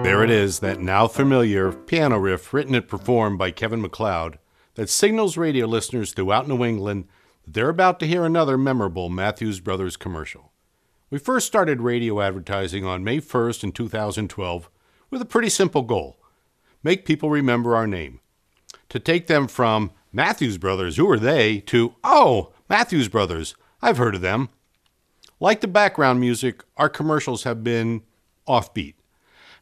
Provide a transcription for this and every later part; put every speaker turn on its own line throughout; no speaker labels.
There it is, that now familiar piano riff written and performed by Kevin MacLeod that signals radio listeners throughout New England that they're about to hear another memorable Matthews Brothers commercial. We first started radio advertising on May 1st in 2012 with a pretty simple goal: make people remember our name. To take them from Matthews Brothers, who are they, to, oh, Matthews Brothers, I've heard of them. Like the background music, our commercials have been offbeat.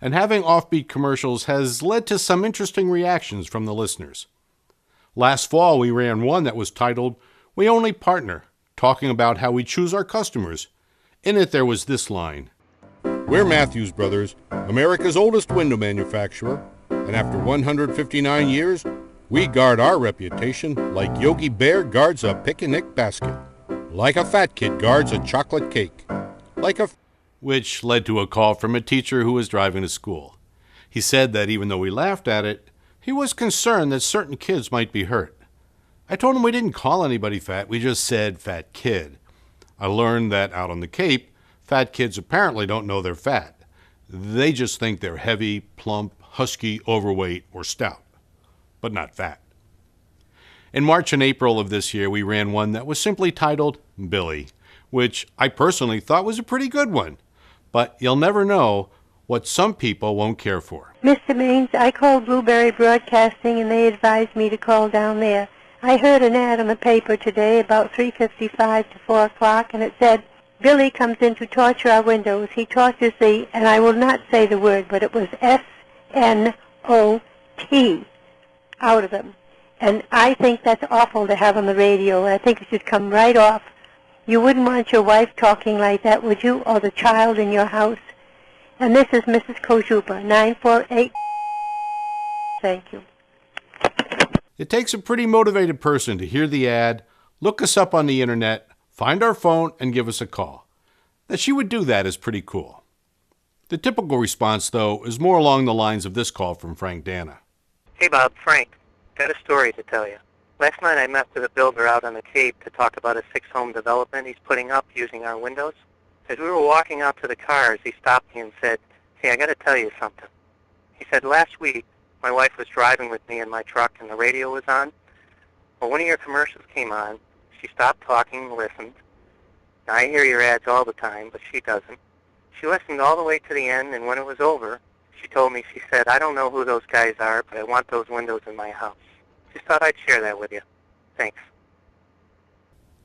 And having offbeat commercials has led to some interesting reactions from the listeners. Last fall, we ran one that was titled, "We Only Partner," talking about how we choose our customers. In it, there was this line: "We're Matthews Brothers, America's oldest window manufacturer, and after 159 years, we guard our reputation like Yogi Bear guards a picnic basket, like a fat kid guards a chocolate cake, like a..." Which led to a call from a teacher who was driving to school. He said that even though we laughed at it, he was concerned that certain kids might be hurt. I told him we didn't call anybody fat, we just said fat kid. I learned that out on the Cape, fat kids apparently don't know they're fat. They just think they're heavy, plump, husky, overweight, or stout, but not fat. In March and April of this year, we ran one that was simply titled Billy, which I personally thought was a pretty good one. But you'll never know what some people won't care for.
Mr. Maines, I called Blueberry Broadcasting and they advised me to call down there. I heard an ad in the paper today about 3:55 to 4 o'clock, and it said, "Billy comes in to torture our windows. He tortures the," and I will not say the word, but it was SNOT out of them. And I think that's awful to have on the radio. I think it should come right off. You wouldn't want your wife talking like that, would you, or the child in your house? And this is Mrs. Kojupa, 948. Thank you.
It takes a pretty motivated person to hear the ad, look us up on the internet, find our phone, and give us a call. That she would do that is pretty cool. The typical response, though, is more along the lines of this call from Frank Dana.
Hey, Bob, Frank. Got a story to tell you. Last night I met with a builder out on the Cape to talk about a 6-home development he's putting up using our windows. As we were walking out to the cars, he stopped me and said, "Hey, I got to tell you something." He said, "Last week, my wife was driving with me in my truck and the radio was on. Well, one of your commercials came on. She stopped talking and listened. Now, I hear your ads all the time, but she doesn't. She listened all the way to the end, and when it was over, she told me, she said, 'I don't know who those guys are, but I want those windows in my house.' Just thought I'd share that with you. Thanks."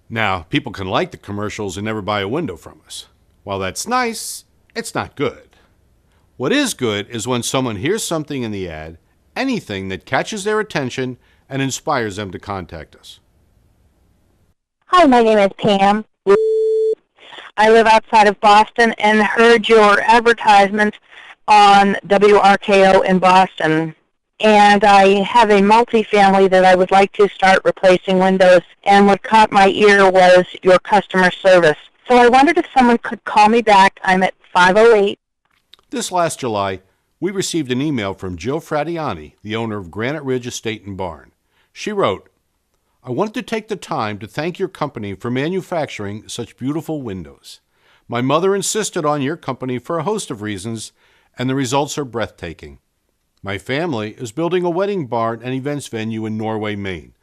Now, people can like the commercials and never buy a window from us. While that's nice, it's not good. What is good is when someone hears something in the ad, anything that catches their attention and inspires them to contact us.
Hi, my name is Pam. I live outside of Boston and heard your advertisement on WRKO in Boston. And I have a multifamily that I would like to start replacing windows, and what caught my ear was your customer service. So I wondered if someone could call me back. I'm at 508.
This last July, we received an email from Jill Fratiani, the owner of Granite Ridge Estate and Barn. She wrote, "I wanted to take the time to thank your company for manufacturing such beautiful windows. My mother insisted on your company for a host of reasons, and the results are breathtaking. My family is building a wedding barn and events venue in Norway, Maine.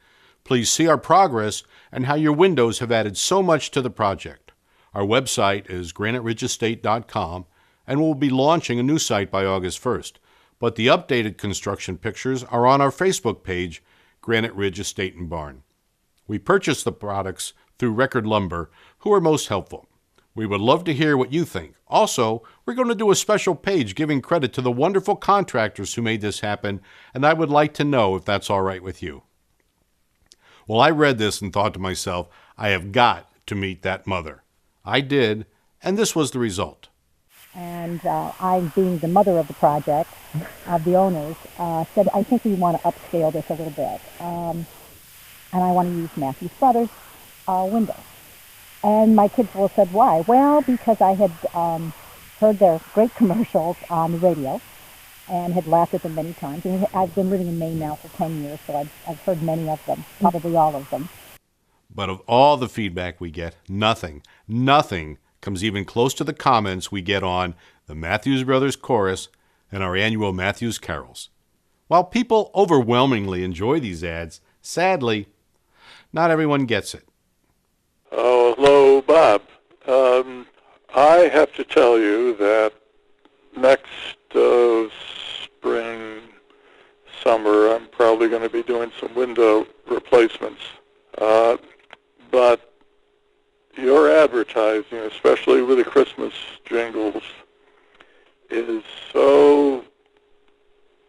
Please see our progress and how your windows have added so much to the project. Our website is graniteridgeestate.com, and we'll be launching a new site by August 1st. But the updated construction pictures are on our Facebook page, Granite Ridge Estate and Barn. We purchased the products through Record Lumber, who are most helpful. We would love to hear what you think. Also, we're going to do a special page giving credit to the wonderful contractors who made this happen, and I would like to know if that's all right with you." Well, I read this and thought to myself, I have got to meet that mother. I did, and this was the result.
And I, being the mother of the project, of the owners, said, "I think we want to upscale this a little bit. And I want to use Matthews Brothers windows." And my kids all said, "Why?" Well, because I had heard their great commercials on the radio and had laughed at them many times. And I've been living in Maine now for 10 years, so I've heard many of them, probably all of them.
But of all the feedback we get, nothing comes even close to the comments we get on the Matthews Brothers chorus and our annual Matthews Carols. While people overwhelmingly enjoy these ads, sadly, not everyone gets it.
Oh, hello, Bob. I have to tell you that next spring, summer, I'm probably going to be doing some window replacements. But your advertising, especially with the Christmas jingles, is so,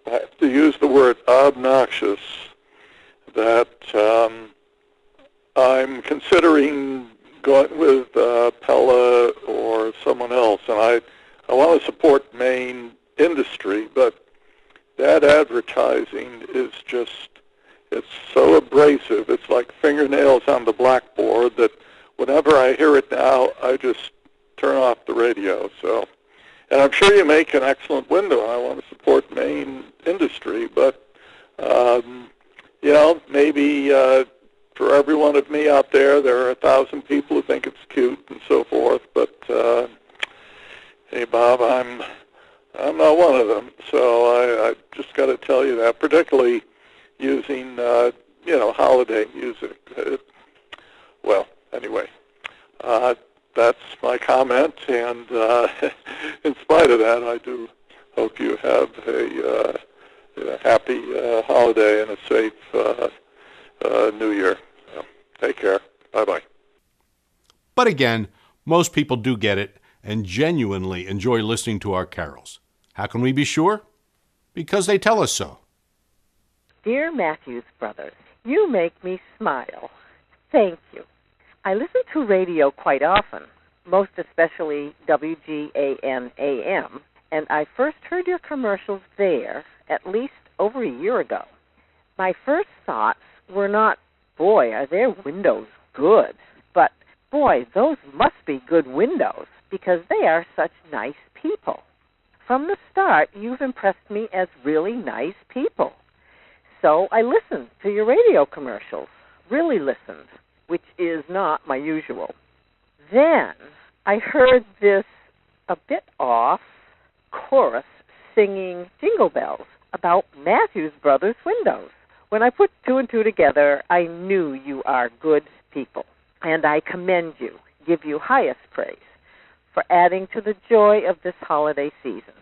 I have to use the word obnoxious, that I'm considering going with Pella or someone else. And I want to support Maine industry, but that advertising is just, it's so abrasive. It's like fingernails on the blackboard that whenever I hear it now, I just turn off the radio. So, and I'm sure you make an excellent window, and I want to support Maine industry, but, maybe for every one of me out there, there are 1,000 people who think it's cute and so forth, but, hey, Bob, I'm not one of them. So I just got to tell you that, particularly using, holiday music. Well, anyway, that's my comment, and in spite of that, I do hope you have a happy holiday and a safe New Year. Take care. Bye-bye.
But again, most people do get it and genuinely enjoy listening to our carols. How can we be sure? Because they tell us so.
Dear Matthews Brothers, you make me smile. Thank you. I listen to radio quite often, most especially WGAN AM, and I first heard your commercials there at least over a year ago. My first thoughts were not, boy, are their windows good, but, boy, those must be good windows because they are such nice people. From the start, you've impressed me as really nice people. So I listened to your radio commercials, really listened, which is not my usual. Then I heard this a bit off chorus singing Jingle Bells about Matthews Brothers windows. When I put two and two together, I knew you are good people, and I commend you, give you highest praise for adding to the joy of this holiday season.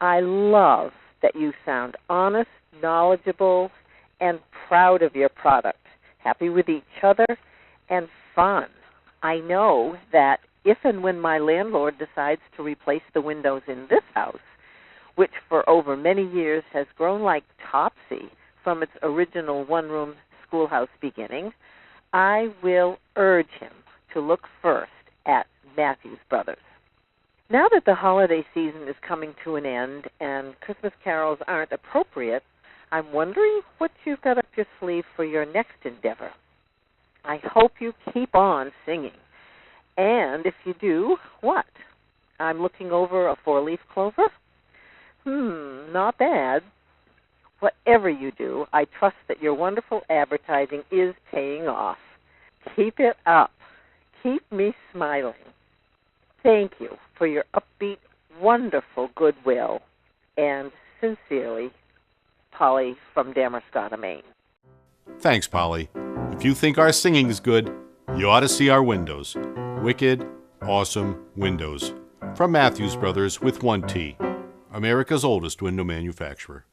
I love that you sound honest, knowledgeable, and proud of your product, happy with each other, and fun. I know that if and when my landlord decides to replace the windows in this house, which for over many years has grown like Topsy from its original one-room schoolhouse beginning, I will urge him to look first at Matthews Brothers. Now that the holiday season is coming to an end and Christmas carols aren't appropriate, I'm wondering what you've got up your sleeve for your next endeavor. I hope you keep on singing. And if you do, what? I'm looking over a four-leaf clover? Not bad. Whatever you do, I trust that your wonderful advertising is paying off. Keep it up. Keep me smiling. Thank you for your upbeat, wonderful goodwill. And sincerely, Polly from Damerscott, Maine.
Thanks, Polly. If you think our singing's good, you ought to see our windows. Wicked, awesome windows. From Matthews Brothers with one T, America's oldest window manufacturer.